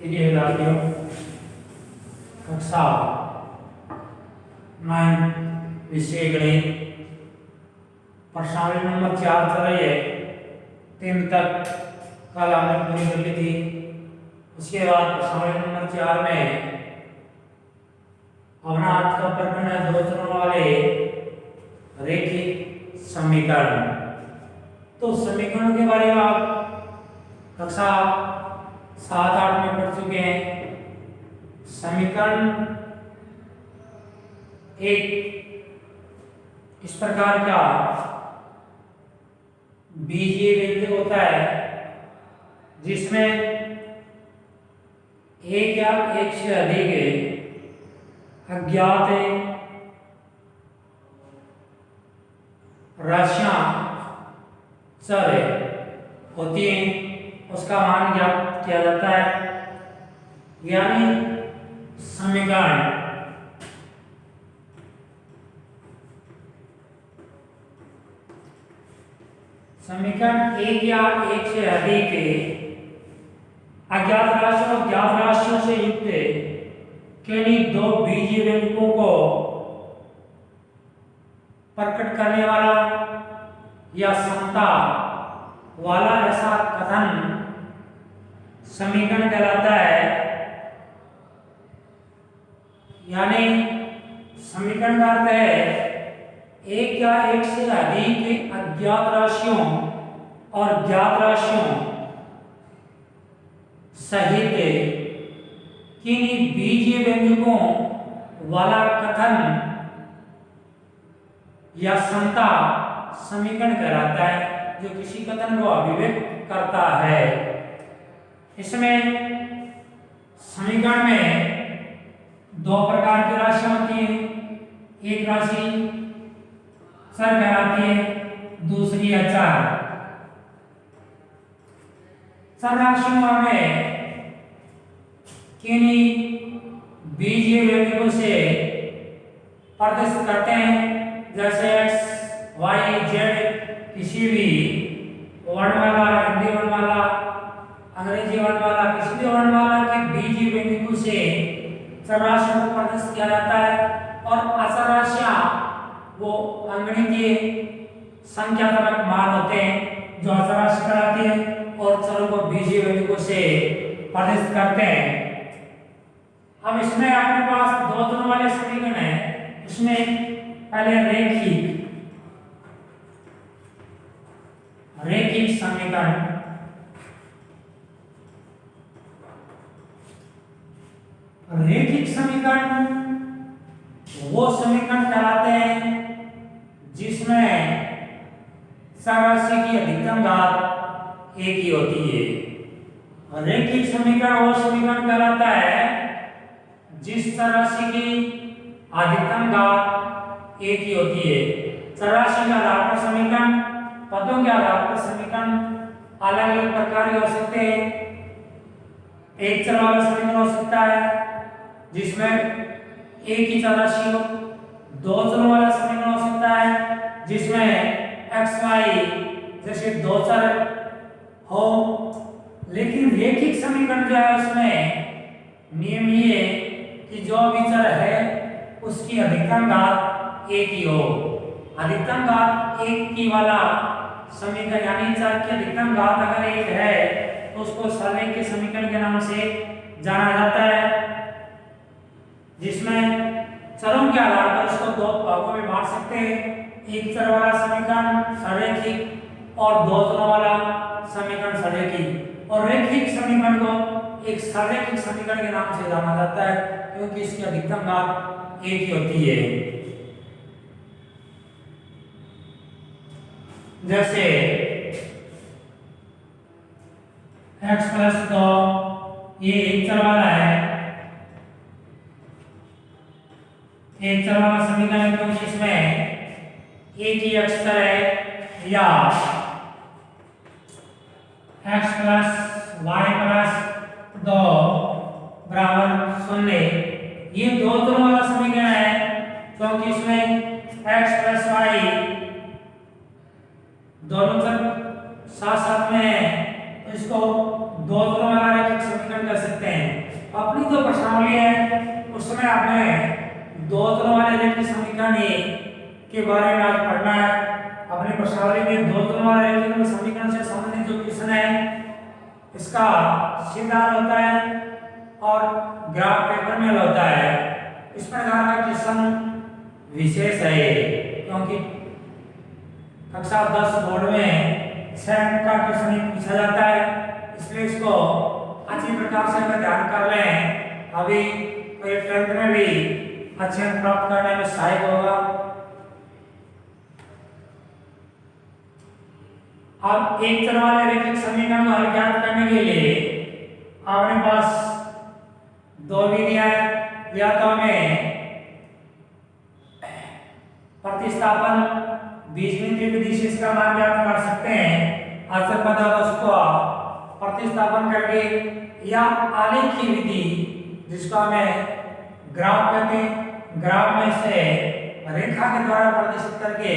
प्रिय विद्यार्थियों, कक्षा 9 विषय गणित प्रश्नावली नंबर 4 चल रही है। 3 तक कल हमने पूरी कर ली थी। उसके बाद प्रश्नावली नंबर 4 में अपना आज का प्रकरण है दो चरणों वाले रैखिक समीकरण। तो समीकरण के बारे में आप कक्षा 7-8 में पढ़ चुके हैं। समीकरण एक इस प्रकार का बीजीय व्यंजक होता है जिसमें एक या एक से अधिक अज्ञात राशियां चर होती हैं, उसका मान ज्ञात किया जाता है। यानी समीकरण एक या एक से अधिक अज्ञात राशियों और ज्ञात राशियों से युक्त किन्हीं दो बीजीय व्यंजकों को प्रकट करने वाला या समता वाला ऐसा कथन समीकरण कहलाता है। यानी समीकरण का अर्थ है एक या एक से अधिक अज्ञात राशियों और ज्ञात राशियों सहित किन्हीं बीजीय व्यंजकों वाला कथन या समता समीकरण कहलाता है, जो किसी कथन को अभिव्यक्त करता है। इसमें समीकरण में दो प्रकार की राशियां होती हैं। एक राशि चर कहलाती है, दूसरी अचर। चर राशियों में किन्हीं बीजीय व्यंजकों से प्रदर्शित करते हैं, जैसे x, y, z किसी भी वर्णमाला, हिंदी वर्णमाला, अंग्रेजी वर्णमाला, किसी भी वर्णमाला के बीजीय व्यंजकों से चर राशियों को प्रदर्शित किया जाता है। और अचर राशियां वो अंगणितीय संख्यात्मक मान होते हैं जो अचर राशि कहलाती है और चरों को बीजीय व्यंजकों से प्रदर्शित करते हैं। अब इसमें आपके पास दो चरों वाले समीकरण है। इसमें पहले रैखिक समीकरण। रैखिक समीकरण वो समीकरण कहलाते हैं जिसमें चर राशि की अधिकतम घात एक ही होती है। रैखिक समीकरण वो समीकरण कहलाता है जिस चर राशि की अधिकतम घात एक ही होती है। चर राशि के आधार पर समीकरण, पदों के आधार पर समीकरण अलग अलग प्रकार के हो सकते हैं। एक चर वाला समीकरण हो सकता है जिसमें एक ही चर राशि हो। दो चरों वाला समीकरण हो सकता है जिसमें x, y जैसे दो चर हो। लेकिन रैखिक समीकरण जो है उसमें नियम ये कि जो भी चर है उसकी अधिकतम घात एक ही हो। अधिकतम घात एक की वाला समीकरण, यानी चर की अधिकतम घात अगर एक है तो उसको सरल के समीकरण के नाम से जाना जाता है, जिसमें चरों के आधार पर इसको दो भागों में बांट सकते हैं। एक चर वाला समीकरण सरैखिक और दो चरों वाला समीकरण सरैखिक। और रैखिक समीकरण को एक सरैखिक समीकरण के नाम से जाना जाता है क्योंकि इसकी अधिकतम घात एक ही होती है। जैसे x प्लस 2 ये एक चर वाला है, एक चर वाला समीकरण है क्योंकि इसमें एक ही अक्षर है। या x प्लस वाई प्लस 2 बराबर 0, ये दो चरों वाला समीकरण है क्योंकि इसमें x प्लस वाई दोनों चर साथ साथ में है, तो इसको दो चरों वाला रैखिक समीकरण कर सकते हैं। प्रश्नावली है उसमें आपने दो तरह वाले रैखिक समीकरण के बारे में आज पढ़ना है। अपनी प्रश्नावली में दो तरह वाले रैखिक समीकरण से संबंधित जो क्वेश्चन है इसका सीधा हल होता है और ग्राफ पेपर में होता है। इस प्रकार का क्वेश्चन विशेष है क्योंकि कक्षा 10 बोर्ड में 6 अंक का क्वेश्चन पूछा जाता है, इसलिए इसको अच्छी प्रकार से अगर ध्यान कर लें अभी कोई 10th में भी अच्छे अंक प्राप्त करने में सहायक होगा। अब एक तरह वाले रैखिक समीकरण को हल ज्ञात करने के लिए आपके पास दो विधियां हैं, या तो हमें प्रतिस्थापन बीजगणितीय विधि से इसका मान ज्ञात कर सकते हैं अचर पदार्थ को प्रतिस्थापन करके, या आलेखीय विधि जिसको हमें ग्राफ कहते हैं, ग्राफ में से रेखा के द्वारा प्रदर्शित करके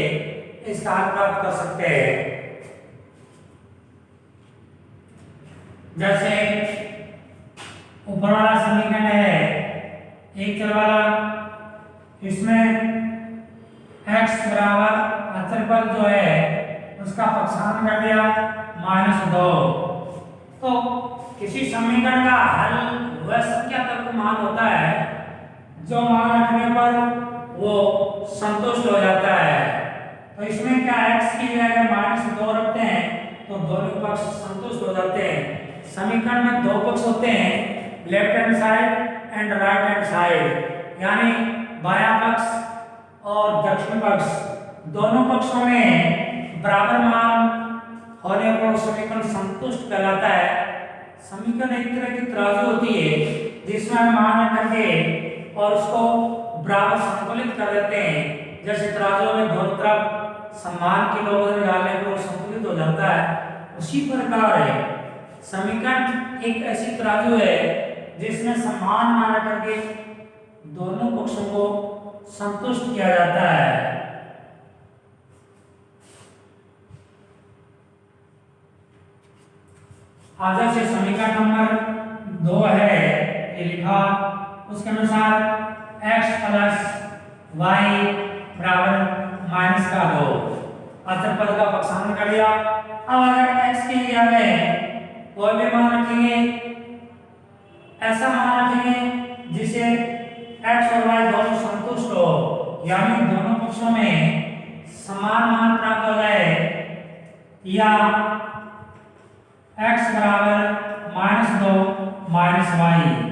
इसका हल प्राप्त कर सकते हैं। जैसे ऊपर वाला समीकरण है एक चर वाला, इसमें x बराबर अचर पद जो है उसका पक्षांतर कर दिया -2। तो किसी समीकरण का हल वह संख्या तक मान होता है जो मान रखने पर वो संतुष्ट हो जाता है। तो इसमें क्या x की जगह -2 रखते हैं तो दोनों पक्ष संतुष्ट हो जाते हैं। समीकरण में दो पक्ष होते हैं, left hand side and right hand side, यानी बायां पक्ष और दक्षिण पक्ष, दोनों पक्षों में बराबर मान होने पर समीकरण संतुष्ट कहलाता है। समीकरण एक तरह की तराजू होती है जिसमें हम मान करके और उसको बराबर संतुलित कर देते हैं। जैसे तराजू में दोनों तरफ समान किलो वजन डालने पर वो संतुलित हो जाता है, उसी प्रकार है समीकरण एक ऐसी तराजू है जिसमें समान मान करके दोनों पक्षों को संतुष्ट किया जाता है। आगे से समीकरण नंबर 2 है ये लिखा, उसके अनुसार x + y बराबर -2 अचर पद का पक्षांतर कर दिया। अब अगर x के लिए हमें कोई भी मान रखेंगे, ऐसा मान रखेंगे जिसे x और y दोनों संतुष्ट हो, यानी दोनों पक्षों में समान मान प्राप्त हो जाए, या x बराबर -2 -y।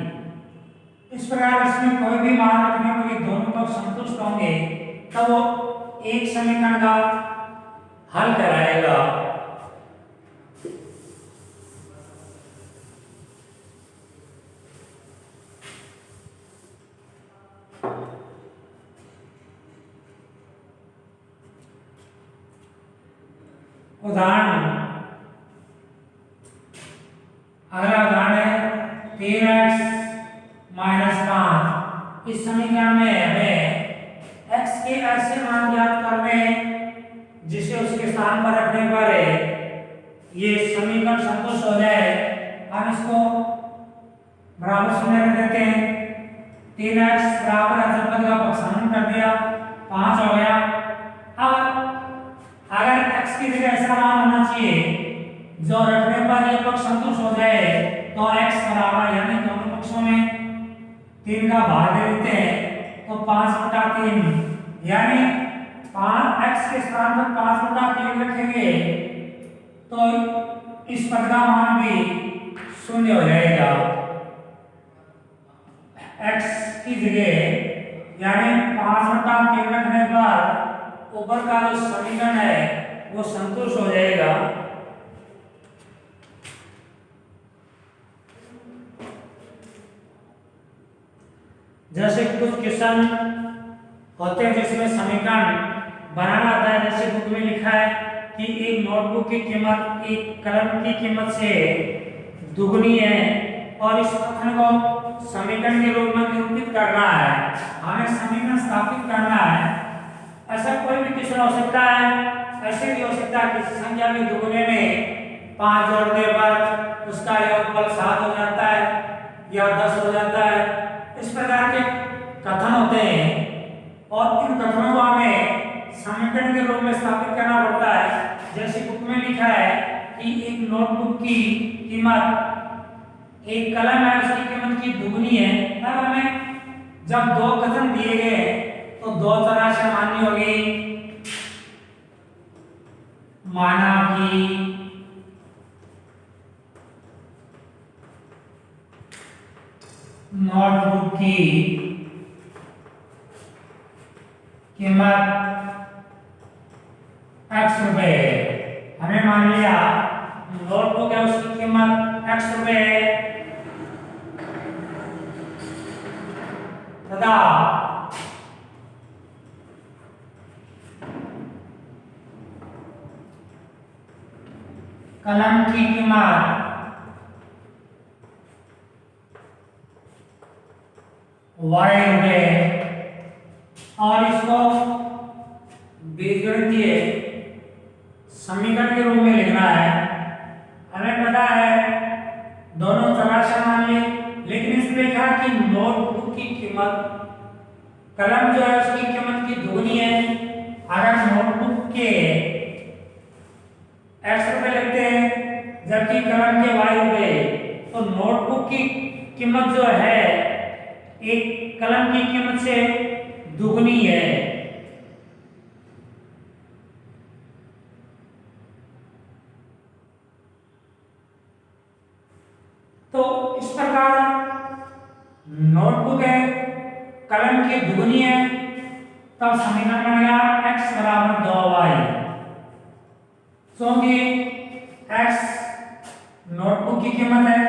इस प्रकार इसमें कोई भी मान रखने पर ये दोनों पक्ष संतुष्ट होंगे तब वो एक समीकरण का हल कराएगा। उदाहरण, अगला उदाहरण है 3x - 5। इस समीकरण में हमें x के ऐसे मान ज्ञात करने जिसे उसके स्थान पर रखने पर ये समीकरण संतुष्ट हो जाए। हम इसको बराबर शून्य रख देते हैं। 3x बराबर अचर पद का पक्षांतर कर दिया 5 हो गया। अब अगर x की जगह ऐसा मान होना चाहिए जो रखने पर ये पक्ष संतुष्ट हो जाए तो x बराबर, यानी दोनों पक्षों में 3 का भाग दे देते हैं तो 5/3, यानी 5x के स्थान पर 5/3 रखेंगे तो इस पद का मान भी 0 हो जाएगा। x की जगह यानी 5/3 रखने पर ऊपर का जो समीकरण है वो संतुष्ट हो जाएगा। जैसे कुछ क्वेश्चन होते हैं जिसमें समीकरण बनाना आता है, जैसे बुक में लिखा है कि एक नोटबुक की कीमत एक कलम की कीमत से दुगनी है और इस कथन को समीकरण के रूप में निरूपित करना है, हमें समीकरण स्थापित करना है। ऐसा कोई भी क्वेश्चन हो सकता है, ऐसे भी हो सकता है कि संख्या के दुगने में 5 जोड़ने पर उसका योगफल 7 हो जाता है या 10 हो जाता है, इस प्रकार के कथन होते हैं और इन कथनों को हमें समीकरण के रूप में स्थापित करना पड़ता है। जैसे बुक में लिखा है कि एक नोटबुक की कीमत, एक कलम है उसकी कीमत की दुगनी है। तब हमें जब दो कथन दिए गए तो दो तरह से माननी होगी। माना कि नोटबुक की कीमत x रुपए, हमें मान लिया नोटबुक है उसकी कीमत x रुपए है तथा कलम की कीमत y रुपए, और इसको बीजगणितीय समीकरण के रूप में लिखना है। हमें पता है दोनों तरह से मान ली, लेकिन इसमें लिखा कि नोटबुक की कीमत, कलम जो है उसकी कीमत की दुगनी है। अगर नोटबुक के x रुपए लगते हैं जबकि कलम के y रुपए, तो नोटबुक की कीमत जो है एक कलम की कीमत से दुगनी है। तो इस प्रकार नोटबुक है कलम की दुगनी है, तब समीकरण बनेगा x बराबर 2y, क्योंकि x नोटबुक की कीमत है,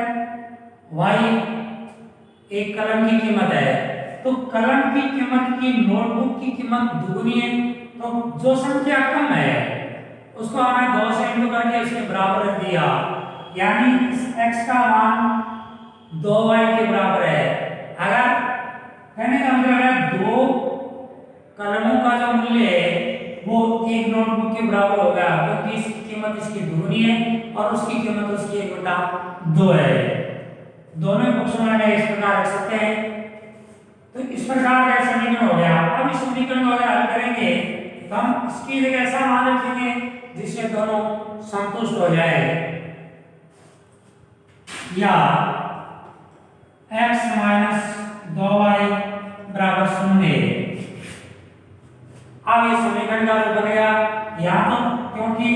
y एक कलम की कीमत है। तो कलम की कीमत की नोटबुक की कीमत दुगनी है, तो जो संख्या कम है उसको हमें 2 से इंटू करके इसके बराबर रख दिया, यानी इस x का मान 2y के बराबर है। अगर कहने का मतलब है दो कलमों का जो मूल्य है वो एक नोटबुक के बराबर होगा, क्योंकि इसकी कीमत इसकी दुगनी है और उसकी कीमत उसकी 1/2 है। दोनों पक्षों में इस प्रकार रख सकते हैं। तो इस प्रकार का समीकरण हो गया। अब इस समीकरण को अगर हल करेंगे तो हम इसकी जगह ऐसा मान रखेंगे जिससे दोनों संतुष्ट हो जाए, या x - 2y बराबर 0। अब ये समीकरण का रूप बनेगा यहाँ, तो क्योंकि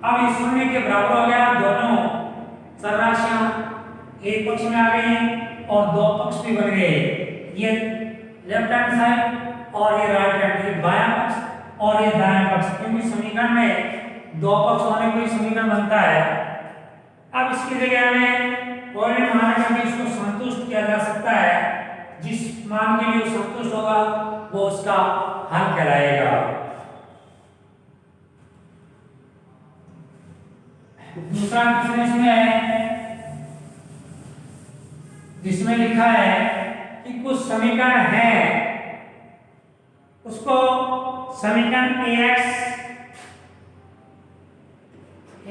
अब ये 0 के बराबर हो गया, दोनों चरराशियां एक पक्ष में आ गई हैं और दो पक्ष भी बन गए, ये लेफ्ट हैंड साइड और ये राइट हैंड, ये बायां पक्ष और ये दायां पक्ष, क्योंकि समीकरण में दो पक्ष होने पर समीकरण बनता है। अब इसकी जगह हमें कोई भी मान करके इसको संतुष्ट किया जा सकता है, जिस मान के लिए संतुष्ट होगा वो उसका हल कहलाएगा। दूसरा क्वेश्चन इसमें है जिसमें लिखा है कि कुछ समीकरण है, उसको समीकरण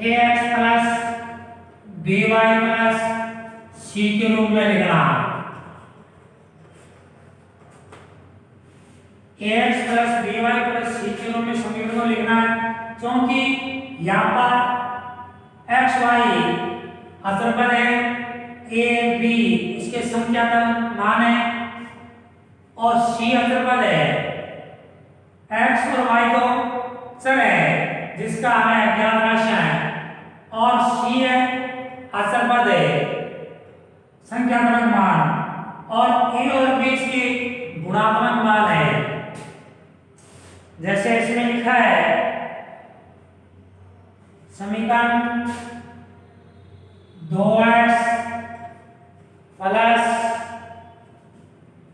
ax plus by plus c के रूप में लिखना। ax plus by plus c के रूप में समीकरण को लिखना है, क्योंकि यहाँ पर x y अचर पद है, a b इसके संख्यात्मक मान है और c अचर पद है। x और y तो चर है जिसका हमें अज्ञात राशियां है, और c है अचर पद है संख्यात्मक मान, और a और b इसके गुणात्मक मान है। जैसे इसमें लिखा है समीकरण 2x प्लस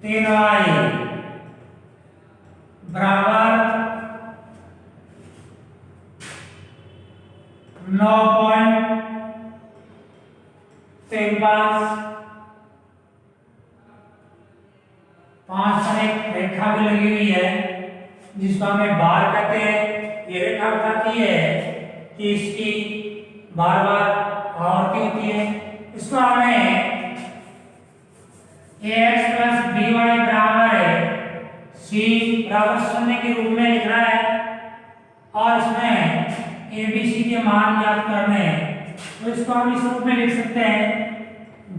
3y बराबर 9.35। 5 पर एक रेखा भी लगी हुई है जिसको हमें बार कहते हैं। ये रेखा बताती है कि इसकी बार बार आवृत्ति होती है। इसको हमें ax प्लस बराबर 0 के रूप में लिखना है और इसमें ए बी सी के मान ज्ञात करने हैं। तो इसको हम इस रूप में लिख सकते हैं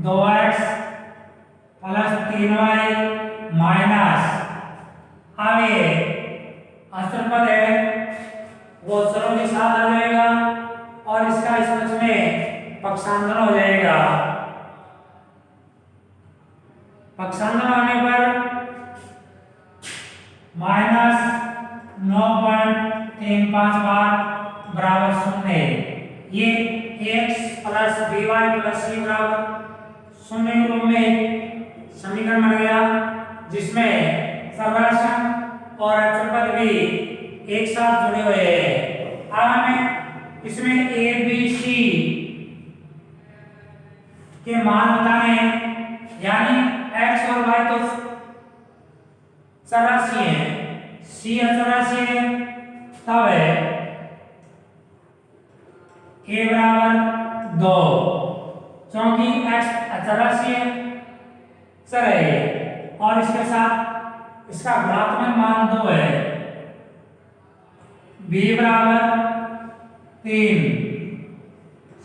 2x प्लस 3y माइनस, आगे अचर पद है वो चरों के साथ आ जाएगा और इसका इस पक्ष में पक्षांतर हो जाएगा। पक्षांतर होने पर माइनस 9.35 बार बराबर 0। ये x plus b y plus c बराबर 0 के रूप में समीकरण बन गया, जिसमें सर्वराशि और अचर पद भी एक साथ जुड़े हुए हैं। अब हमें इसमें ए बी सी के मान बताने हैं, यानी x और y तो चरराशि है, c अचरराशि है, तब है a बराबर 2, क्योंकि x अचरराशि है, चर है और इसके साथ इसका गुणात्मक मान 2 है। b बराबर 3,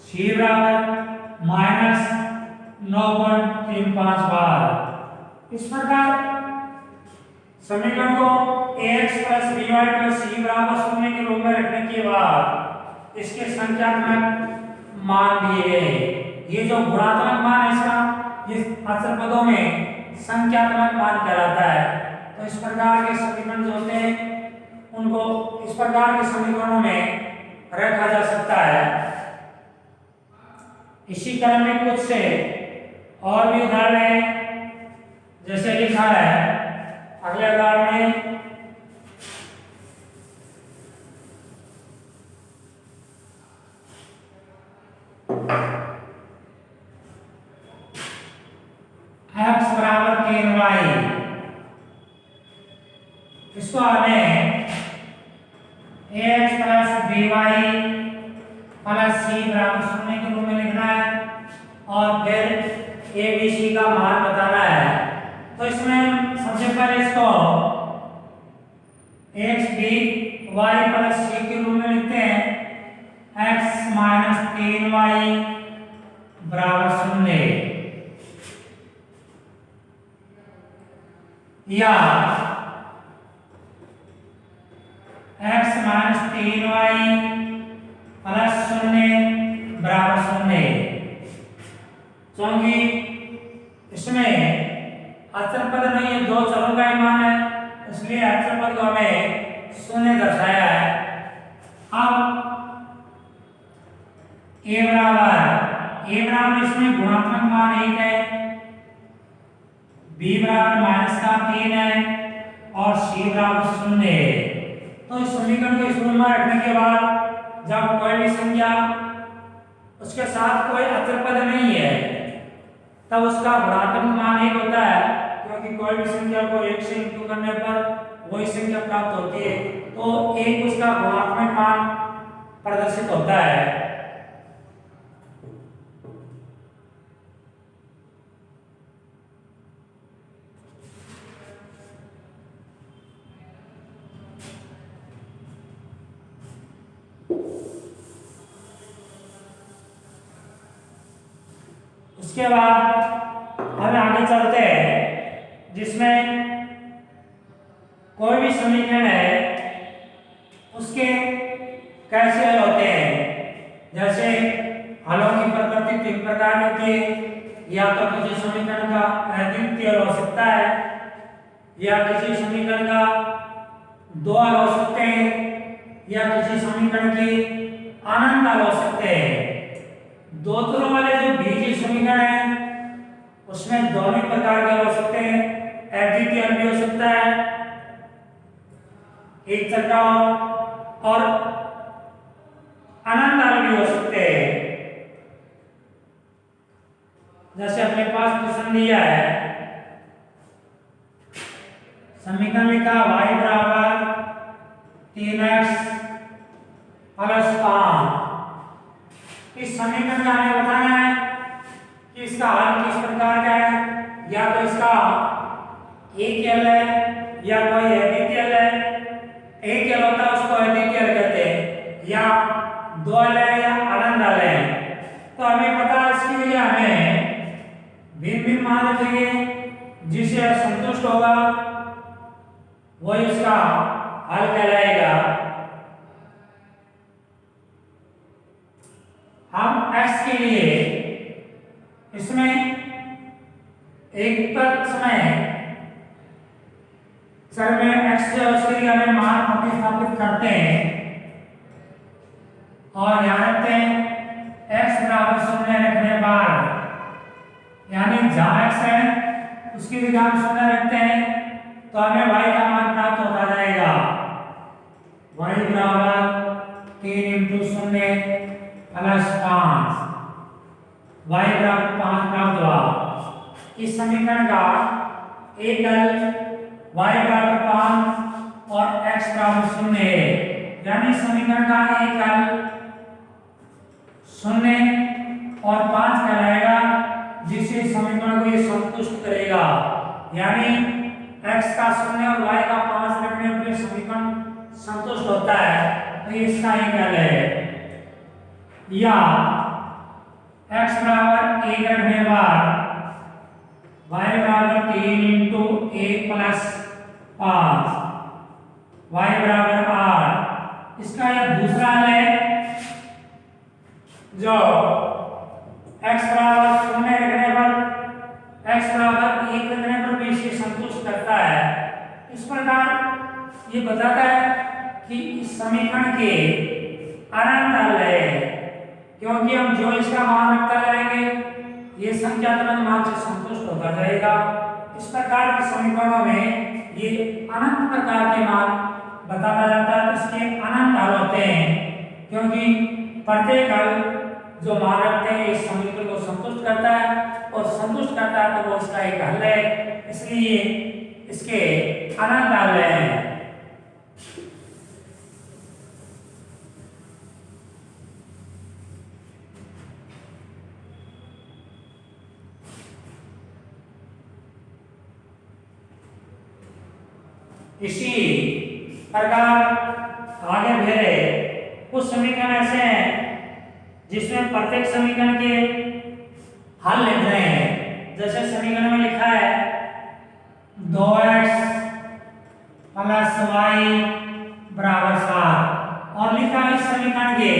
c बराबर माइनस 9.35 बार। इस प्रकार समीकरण को ax plus by plus c बराबर 0 के रूप में रखने के बाद इसके संख्यात्मक मान दिए गए। ये जो गुणात्मक मान है इसका, ये अचर पदों में संख्यात्मक मान कहलाता है। तो इस प्रकार के समीकरण जो होते हैं उनको इस प्रकार के समीकरणों में रखा जा सकता है। इसी क्रम में कुछ से और भी उदाहरण है, जैसे लिखा है अगले उदाहरण में x बराबर 3y, इसको हमें ax plus by plus c बराबर 0 के रूप में लिखना है और फिर a b c का मान बताना है। तो इसमें सबसे पहले इसको x b y plus c के रूप में लिखते हैं, x माइनस 3y बराबर 0, या x माइनस 3y प्लस 0 बराबर 0, क्योंकि इसमें अचर पद नहीं है, दो चरों का ही मान है, इसलिए अचर पद को हमें 0 दर्शाया है। अब a बराबर इसमें गुणात्मक मान 1 है, b बराबर माइनस का 3 है और c बराबर 0 है। तो इस समीकरण को इस रूप में रखने के बाद जब कोई भी संख्या उसके साथ कोई अचर पद नहीं है तब उसका गुणात्मक मान 1 होता है, क्योंकि कोई भी संख्या को 1 से इंटू करने पर वही संख्या प्राप्त होती है। तो 1 उसका गुणात्मक मान प्रदर्शित होता है। उसके बाद हम आगे चलते हैं, जिसमें कोई भी समीकरण है उसके कैसे हल होते हैं। जैसे हलों की प्रकृति 3 प्रकार की होती है, या तो किसी समीकरण का अद्वितीय हल हो सकता है, या किसी समीकरण का 2 हल हो सकते हैं, या किसी समीकरण की अनंत हल हो सकते हैं। दो तरह वाले जो बीजीय समीकरण है उसमें दोनों प्रकार के हो सकते हैं, अद्वितीय हल भी हो सकता है, एक चर का और अनंत हल भी हो सकते हैं। जैसे अपने पास क्वेश्चन दिया है, समीकरण लिखा y बराबर 3x प्लस 5। इस समीकरण का हमें बताना है कि इसका हल किस प्रकार का है, या तो इसका एक हल है या कोई अद्वितीय हल है दो अलग या अनंत अलग, तो हमें पता है इसके लिए हमें भिन्न भिन्न मान चाहिए, जिसे संतुष्ट होगा वही इसका हल कहलाएगा। हम x के लिए इसमें एक तक समय सर में x से उसके लिए हमें मान प्रतिस्थापित करते हैं और यहाँ रखते हैं x बराबर 0 रखने पर, यानी जहाँ x है उसकी जगह हम 0 रखते हैं तो हमें y का मान प्राप्त होता जाएगा। y बराबर 3 × 0 प्लस 5, y बराबर 5 प्राप्त हुआ। इस समीकरण का एक हल y बराबर 5 और x बराबर 0 है, यानी समीकरण का एक हल 0 और 5 कहलाएगा, जिससे समीकरण को ये संतुष्ट करेगा। यानी x का 0 और y का 5 रखने पर समीकरण संतुष्ट होता है, तो ये इसका एक हल है। या x बराबर 1 रखने पर y बराबर 3 × 1 प्लस 5, y बराबर 8। इसका यह दूसरा हल है जो x बराबर 0 रखने पर x बराबर 1 रखने पर भी इसे संतुष्ट करता है। इस प्रकार ये बताता है कि इस समीकरण के अनंत हल है, क्योंकि हम जो इसका मान रखता जाएंगे ये संख्यात्मक मान से संतुष्ट होता जाएगा। इस प्रकार के समीकरणों में ये अनंत प्रकार के मान बताया जाता है, इसके अनंत हल होते हैं, क्योंकि प्रत्येक हल जो मान रखते हैं इस समीकरण को संतुष्ट करता है और संतुष्ट करता है तो वो इसका एक हल है, इसलिए इसके अनंत हल है। इसी प्रकार आगे भेरे कुछ समीकरण ऐसे हैं जिसमें प्रत्येक समीकरण के हल लिख रहे हैं। जैसे समीकरण में लिखा है 2x प्लस y बराबर 7 और लिखा है इस समीकरण के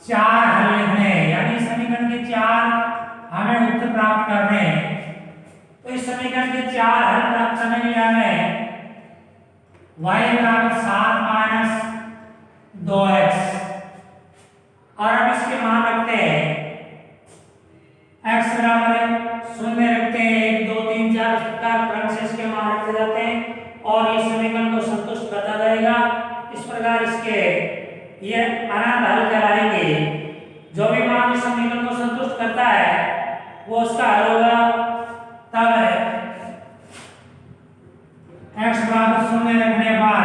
4 हल लिखने हैं, यानी समीकरण के 4 हमें उत्तर प्राप्त करने हैं। तो इस समीकरण के 4 हल प्राप्त करने के लिए हमें y बराबर 7 माइनस 2x और अब इसके मान रखते हैं x बराबर 0 रखते हैं, 1 2 3 4 इस प्रकार क्रम से इसके मान रखते जाते हैं और इस समीकरण को संतुष्ट करता जाएगा। इस प्रकार इसके ये अनंत हल कहलाएंगे। जो भी मान इस समीकरण को संतुष्ट करता है वो उसका हल होगा। तब x बराबर 0 रखने पर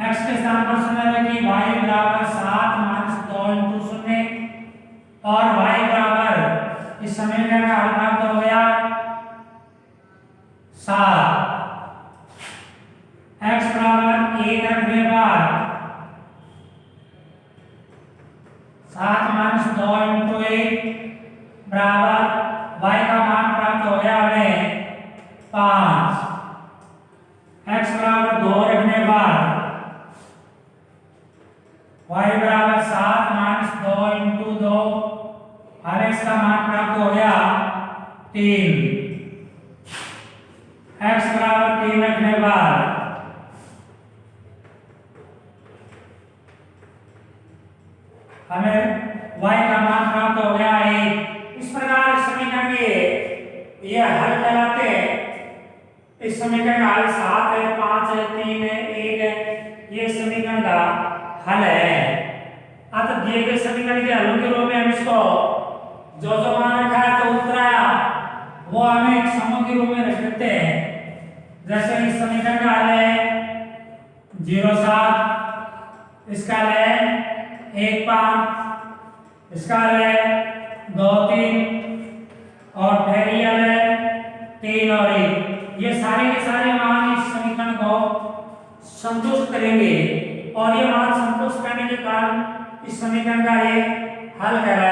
x के स्थान पर 0 रखिए, y बराबर 7 माइनस 2 × 0 और y बराबर इस समीकरण का हल प्राप्त हो गया 7। x बराबर 1 रखने पर 7 माइनस 2 × 1 बराबर y का मान प्राप्त हो गया हमें 5। x बराबर 2 रखने पर y बराबर 7 माइनस 2 × 2 हमें इसका मान प्राप्त हो गया 3। x बराबर 3 रखने पर हमें y का मान प्राप्त हो गया 1। इस प्रकार इस समीकरण के ये हल कहलाते हैं। इस समीकरण का हल 7 है, 5 है, 3 है, 1 है, ये समीकरण का हल है। अतः दिए गए समीकरण के हलों के रूप में हम इसको जो जो मान रखा है तो उत्तर आया वो हमें एक समूह के रूप में रख देते हैं। जैसे इस समीकरण का हल है 0 7, इसका हल है 1 5, इसका हल है 2 3 और फिर ये हल है 3 और 1। ये सारे के सारे मान इस समीकरण को संतुष्ट करेंगे और ये मान संतुष्ट करने के कारण इस समीकरण का ये हल कहलाएगा।